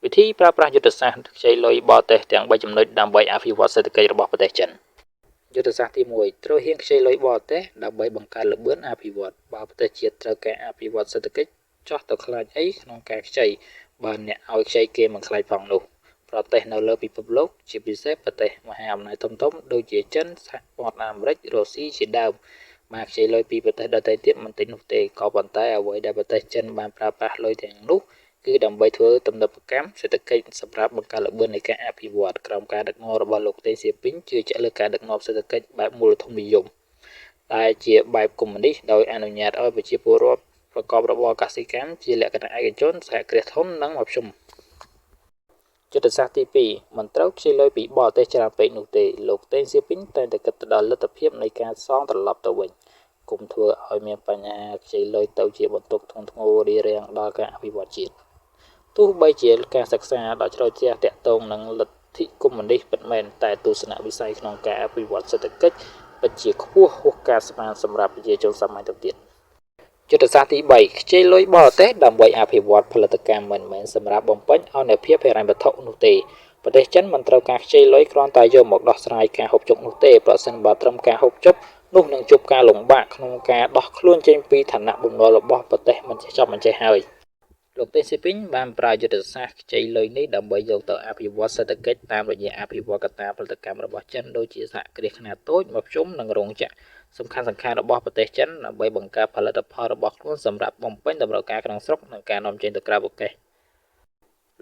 វិធីប្រើប្រាស់យុទ្ធសាស្ត្រខ្ចីលុយបរទេសទាំង3ចំណុចដើម្បីអភិវឌ្ឍសេដ្ឋកិច្ចរបស់ប្រទេសចិនយុទ្ធសាស្ត្រទី1ត្រូវហ៊ានខ្ចីលុយបរទេសដើម្បីបង្កើនល្បឿនអភិវឌ្ឍបើប្រទេសជាតិត្រូវការអភិវឌ្ឍសេដ្ឋកិច្ចចោះទៅខ្លាចអីក្នុងការខ្ចីបើអ្នកឲ្យខ្ចីគេមិនខ្លាចផងនោះប្រទេសនៅលើពិភពលោកជាពិសេសប្រទេសមហាអំណាចធំៗដូចជាចិនសហរដ្ឋអាមេរិករុស្ស៊ីជាដើមមកខ្ចីលុយពីប្រទេសដទៃទៀតមិនតិចនោះទេក៏ប៉ុន្តែអ្វីដែលប្រទេសចិនបានប្រើប្រាស់លុយទាំងនោះគឺដើម្បីធ្វើទំនើបកម្មសេដ្ឋកិច្ចសម្រាប់បង្កើនល្បឿននៃការអភិវឌ្ឍក្រោមការដឹកនាំរបស់លោកតេស៊ីពីងជឿជាក់លើការដឹកនាំសេដ្ឋកិច្ចបែបមូលធននិយមដែលជាបែបកុម្មុយនីសដោយអនុញ្ញាតឲ្យប្រជាពលរដ្ឋប្រកបរបរកសិកម្មជាលក្ខណៈឯកជនសហគ្រាសធំនិងមធ្យមយុទ្ធសាស្ត្រទី2មិនត្រូវខ្ចីលុយពីបរទេសច្រើនពេកនោះទេលោកតេស៊ីពីងតែងតែគិតទៅដល់លទ្ធភាពនៃការសងត្រឡប់ទៅវិញគុំធ្វើឲ្យមានបញ្ហាខ្ចីលុយទៅជាបន្ទុកធ្ងន់ធ្ងររារាំងដល់ការអភិវឌ្ឍជាតិទោះបីជាការសិក្សាដ៏ជ្រៅជ្រះទាក់ទងនឹងលទ្ធិកុម្មុយនីសពិតមែនតែទស្សនវិស័យក្នុងការអភិវឌ្ឍសេដ្ឋកិច្ចពិតជាខ្ពស់ហួសការស្មានសម្រាប់ប្រជាជនសាមញ្ញទៅទៀតយុទ្ធសាស្ត្រទី3ខ្ចីលុយបរទេសដើម្បីអភិវឌ្ឍផលិតកម្មមិនមែនសម្រាប់បំពេញអនុភាពហិរញ្ញវត្ថុនោះទេប្រទេសចិនមិនត្រូវការខ្ចីលុយគ្រាន់តែយកមកដោះស្រាយការហូបចុកនោះទេប្រសិនបើត្រឹមការហូបចុកនោះនឹងជួបការលំបាកក្នុងការដោះខ្លួនចេញពីឋានៈបំណុលរបស់ប្រទេសមិនចេះចប់មិនចេះហើយលោកតេស៊ីពីងបានប្រើយុទ្ធសាស្ត្រខ្ចីលុយនេះដើម្បីយកទៅអភិវឌ្ឍសេដ្ឋកិច្ចតាមរយៈអភិវឌ្ឍកត្តាផលិតកម្មរបស់ចិនដូចជាសហគ្រាសខ្នាតតូចមធ្យមនិងរោងចក្រសំខាន់របស់ប្រទេសចិនដើម្បីបង្កើតផលិតផលរបស់ខ្លួនសម្រាប់បំពេញតម្រូវការក្នុងស្រុកនិងការនាំចេញទៅក្រៅប្រទេស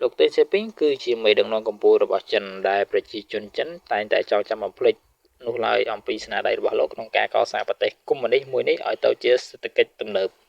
លោកតេស៊ីពីងគឺជាមេដឹកនាំកម្ពុជារបស់ចិនដែលប្រជាជនចិនតែងតែចងចាំបំភ្លេចនោះឡើយអំពីស្នាដៃរបស់លោកក្នុងការកសាងប្រទេសកុម្មុយនីសមួយនេះឲ្យទៅជាសេដ្ឋកិច្ចទំនើប